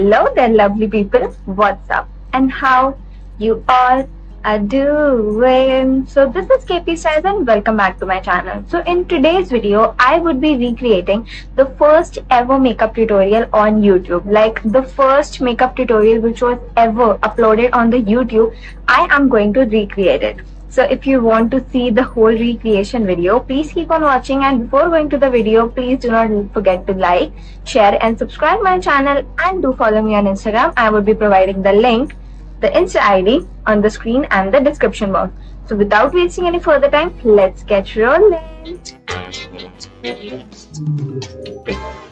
Hello there, lovely people. What's up? And how you all are doing? So, this is KP Styles, and welcome back to my channel. So, in today's video, I would be recreating the first ever makeup tutorial on YouTube. Like the first makeup tutorial which was ever uploaded on the YouTube, I am going to recreate it. So if you want to see the whole recreation video, please keep on watching, and before going to the video, please do not forget to like, share and subscribe my channel, and do follow me on Instagram. I will be providing the link, the Insta ID on the screen and the description box. So without wasting any further time, let's get rolling.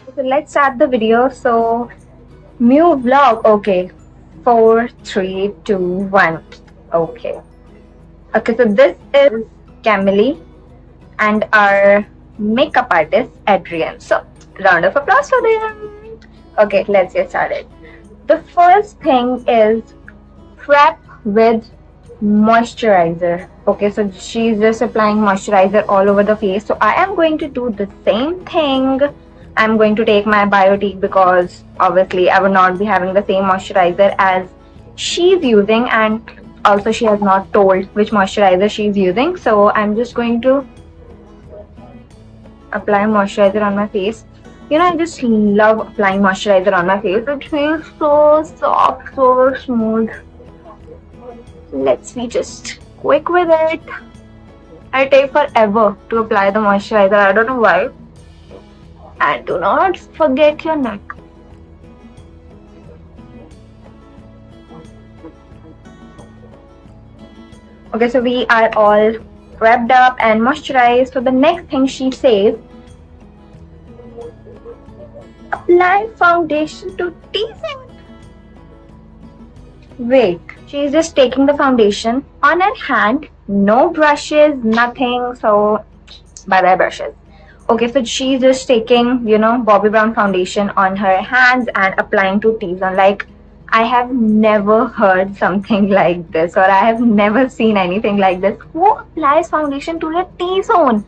So let's start the video. So new vlog. Okay, 4, 3, 2, 1. Okay. Okay, so this is Camille and our makeup artist Adrian. So round of applause for them. Okay, let's get started. The first thing is prep with moisturizer. Okay, so she's just applying moisturizer all over the face. So I am going to do the same thing. I'm going to take my Biotique because obviously I would not be having the same moisturizer as she's using, and also she has not told which moisturizer she's using. So I'm just going to apply moisturizer on my face. You know, I just love applying moisturizer on my face. It feels so soft, so smooth. Let's be just quick with it. I take forever to apply the moisturizer. I don't know why. And do not forget your neck. Okay, so we are all prepped up and moisturized. So the next thing she says, apply foundation to T-zone. Wait, she's just taking the foundation on her hand, no brushes, nothing. So bye bye brushes. Okay, so she's just taking, you know, Bobbi Brown foundation on her hands and applying to T-zone. Like, I have never heard something like this, or I have never seen anything like this. Who applies foundation to the T-zone?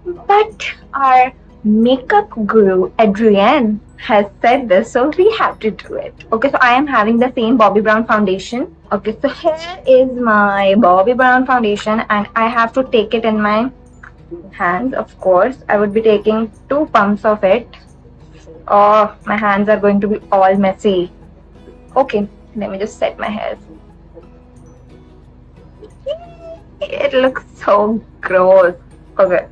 But our makeup guru Adrienne has said this, so we have to do it. Okay, so I am having the same Bobbi Brown foundation. Okay, so here is my Bobbi Brown foundation, and I have to take it in my hands. Of course, I would be taking 2 pumps of it. Oh, my hands are going to be all messy. Okay, let me just set my hair. It looks so gross. Okay.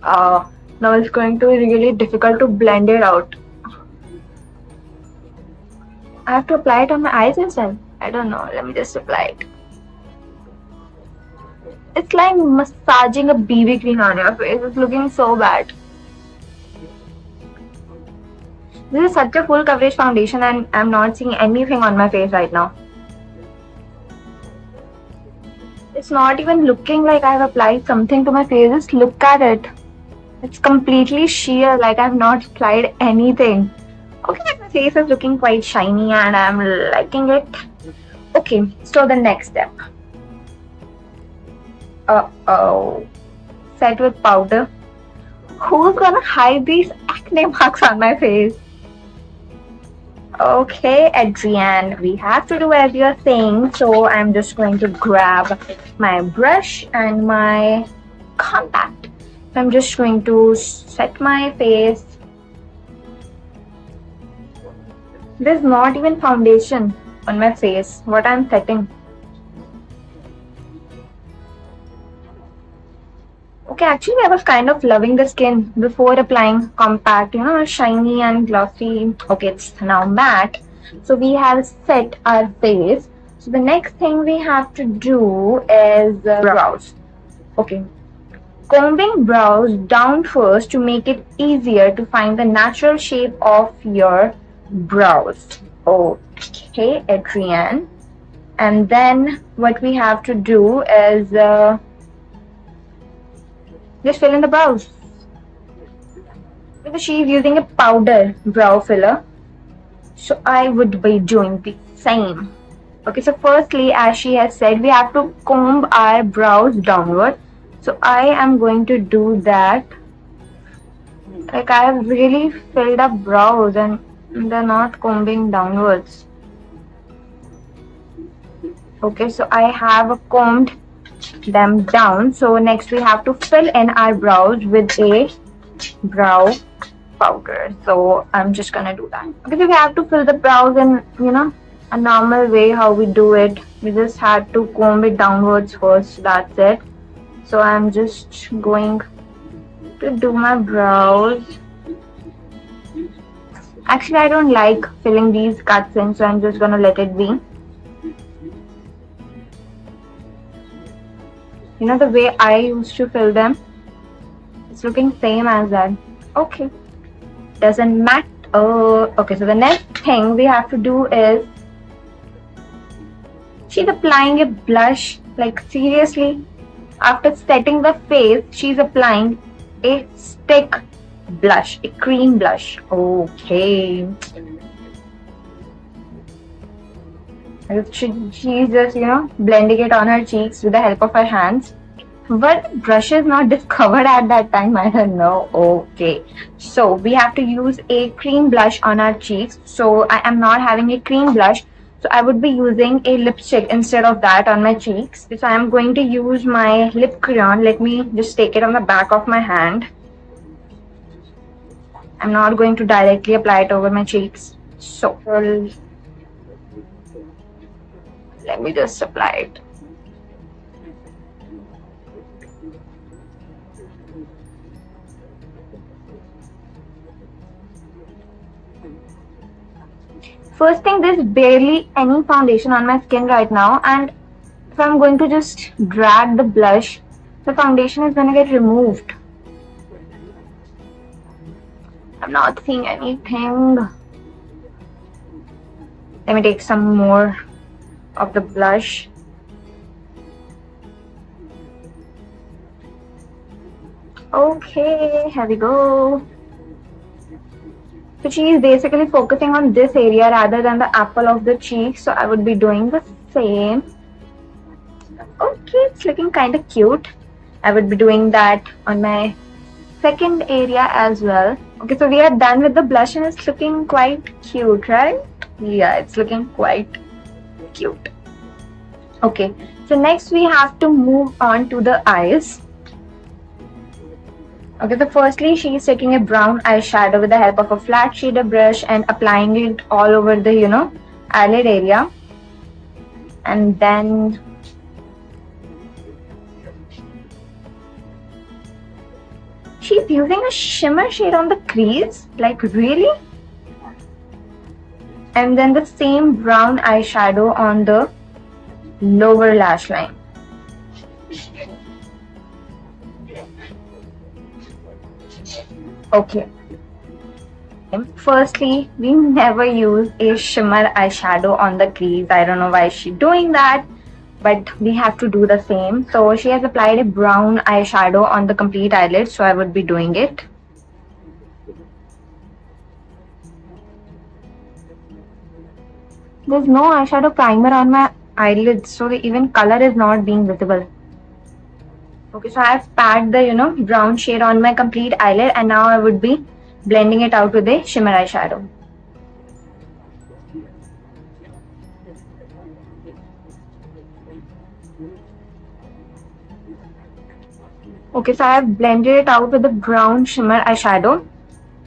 Now it's going to be really difficult to blend it out. I have to apply it on my eyes as well. I don't know. Let me just apply it. It's like massaging a BB cream on your face. It's looking so bad. This is such a full coverage foundation, and I'm not seeing anything on my face right now. It's not even looking like I've applied something to my face. Just look at it. It's completely sheer, like I've not applied anything. Okay, my face is looking quite shiny and I'm liking it. Okay, so the next step. Set with powder. Who's gonna hide these acne marks on my face? Okay, Adrienne, we have to do as you're saying. So I'm just going to grab my brush and my compact. So I'm just going to set my face. There's not even foundation on my face. What I'm setting. Okay, actually I was kind of loving the skin before applying compact, you know, shiny and glossy. Okay, it's now matte. So we have set our face. So the next thing we have to do is brows. Okay, combing brows down first to make it easier to find the natural shape of your brows. Okay, Adrienne. And then what we have to do is just fill in the brows. Because she's using a powder brow filler, so I would be doing the same. Okay, so firstly, as she has said, we have to comb our brows downward. So I am going to do that Like I have really filled up brows and they're not combing downwards. Okay, so I have combed them down. So next we have to fill in our brows with a brow powder. So I'm just gonna do that. Okay, so we have to fill the brows in, a normal way how we do it. We just had to comb it downwards first. That's it. So I'm just going to do my brows. Actually, I don't like filling these cuts in, so I'm just gonna let it be. The way I used to fill them, it's looking same as that. Okay, doesn't matter. Okay, so the next thing we have to do is, she's applying a blush. Like seriously, after setting the face, she's applying a stick blush, a cream blush. Okay. She's just, blending it on her cheeks with the help of her hands. But brush is not discovered at that time, I don't know. Okay. So we have to use a cream blush on our cheeks. So I am not having a cream blush. So I would be using a lipstick instead of that on my cheeks. So I am going to use my lip crayon. Let me just take it on the back of my hand. I'm not going to directly apply it over my cheeks. So let me just apply it. First thing, there's barely any foundation on my skin right now, and if I'm going to just drag the blush, the foundation is going to get removed. I'm not seeing anything. Let me take some more of the blush. Okay, here we go. So she is basically focusing on this area rather than the apple of the cheek. So I would be doing the same. Okay, it's looking kind of cute. I would be doing that on my second area as well. Okay, so we are done with the blush and it's looking quite cute, right? Yeah, it's looking quite cute. Okay, so next we have to move on to the eyes. Okay, so firstly she is taking a brown eyeshadow with the help of a flat shader brush and applying it all over the, eyelid area. And then she's using a shimmer shade on the crease. Like really? And then the same brown eyeshadow on the lower lash line. Okay. Firstly, we never use a shimmer eyeshadow on the crease. I don't know why she's doing that, but we have to do the same. So she has applied a brown eyeshadow on the complete eyelid, so I would be doing it. There's no eyeshadow primer on my eyelids, so the even color is not being visible. Okay, so I have packed the brown shade on my complete eyelid, and now I would be blending it out with a shimmer eyeshadow. Okay, so I have blended it out with the brown shimmer eyeshadow.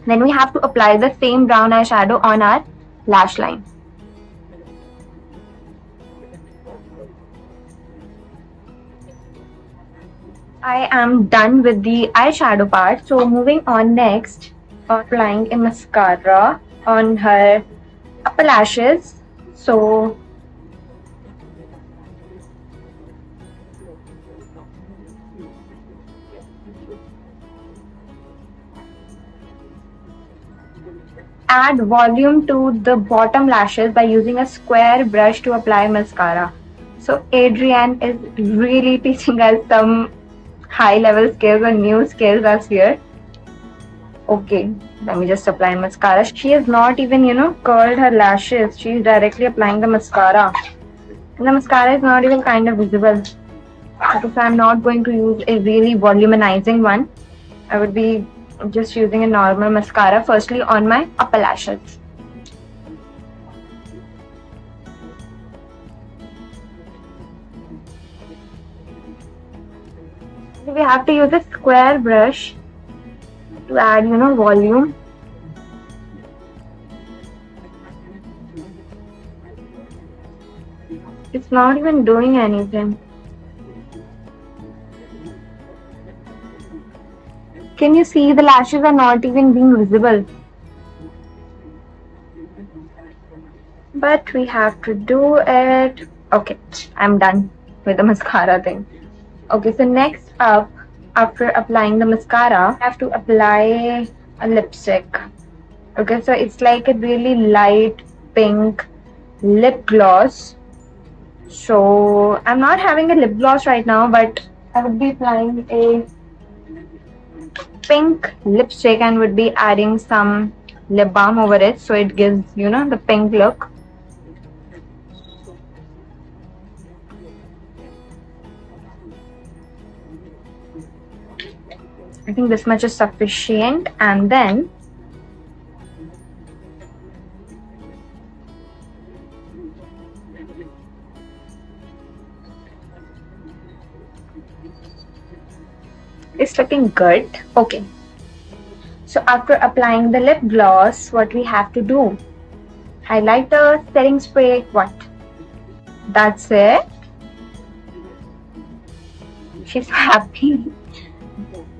Then we have to apply the same brown eyeshadow on our lash line. I am done with the eyeshadow part. So moving on next, applying a mascara on her upper lashes. So add volume to the bottom lashes by using a square brush to apply mascara. So Adrienne is really teaching us some high level skills and new skills as here. Okay, let me just apply mascara. She has not even, curled her lashes. She is directly applying the mascara. And the mascara is not even kind of visible. Because I'm not going to use a really voluminizing one. I would be just using a normal mascara firstly on my upper lashes. We have to use a square brush to add, volume. It's not even doing anything. Can you see the lashes are not even being visible? But we have to do it. Okay, I'm done with the mascara thing. Okay, so next up, after applying the mascara, I have to apply a lipstick. Okay, so it's like a really light pink lip gloss. So I'm not having a lip gloss right now, but I would be applying a pink lipstick and would be adding some lip balm over it, so it gives, the pink look. I think this much is sufficient, and then it's looking good. Okay, so after applying the lip gloss, what we have to do? Highlighter, setting spray, what? That's it. She's happy.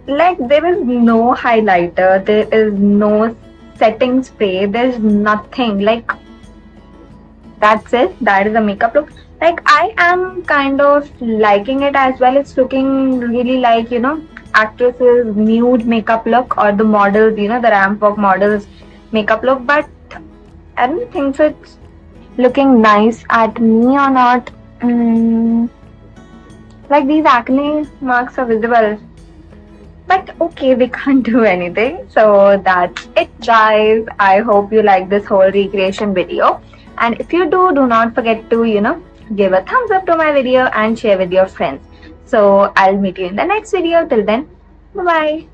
Like, there is no highlighter, there is no setting spray, there's nothing. Like, that's it. That is the makeup look. Like, I am kind of liking it as well. It's looking really like, actresses nude makeup look, or the models, the ramp walk models makeup look. But I don't think so it's looking nice at me or not. Like, these acne marks are visible. But okay, we can't do anything. So that's it, guys. I hope you like this whole recreation video. And if you do not forget to, give a thumbs up to my video and share with your friends. So I'll meet you in the next video. Till then, bye-bye.